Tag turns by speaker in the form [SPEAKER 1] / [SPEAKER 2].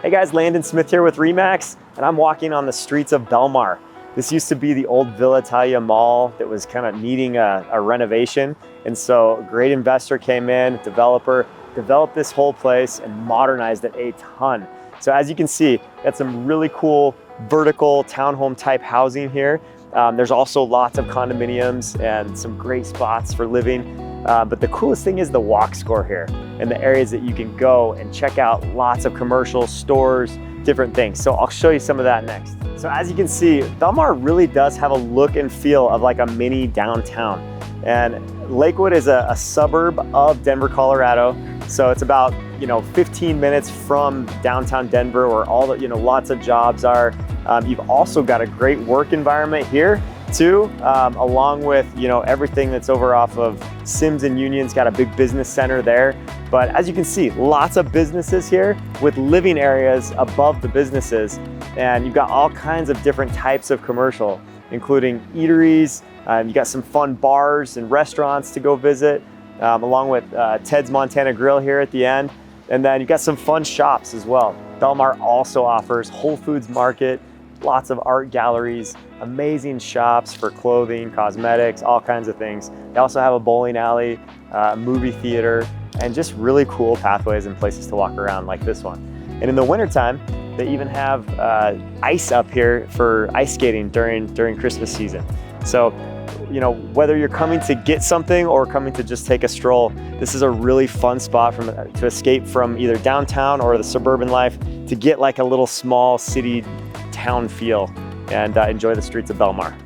[SPEAKER 1] Hey guys, Landon Smith here with Remax, and I'm walking on the streets of Belmar. This used to be the old Villa Italia mall that was kind of needing a renovation. And so a great investor came in, developer, developed this whole place and modernized it a ton. So as you can see, got some really cool vertical townhome type housing here. There's also lots of condominiums and some great spots for living. But the coolest thing is the walk score here and the areas that you can go and check out lots of commercials, stores, different things. So I'll show you some of that next. So as you can see, Belmar really does have a look and feel of like a mini downtown. And Lakewood is a suburb of Denver, Colorado. So it's about 15 minutes from downtown Denver, where all the lots of jobs are. You've also got a great work environment here too, along with everything that's over off of Sims and Union's got a big business center there. But as you can see, lots of businesses here with living areas above the businesses, and you've got all kinds of different types of commercial, including eateries. You got some fun bars and restaurants to go visit, along with Ted's Montana Grill here at the end. And then you've got some fun shops as well. Belmar also offers Whole Foods Market, lots of art galleries, amazing shops for clothing, cosmetics, all kinds of things. They also have a bowling alley, movie theater, and just really cool pathways and places to walk around like this one. And in the wintertime, they even have ice up here for ice skating during Christmas season. So, whether you're coming to get something or coming to just take a stroll, this is a really fun spot to escape from either downtown or the suburban life, to get like a little small city town feel and enjoy the streets of Belmar.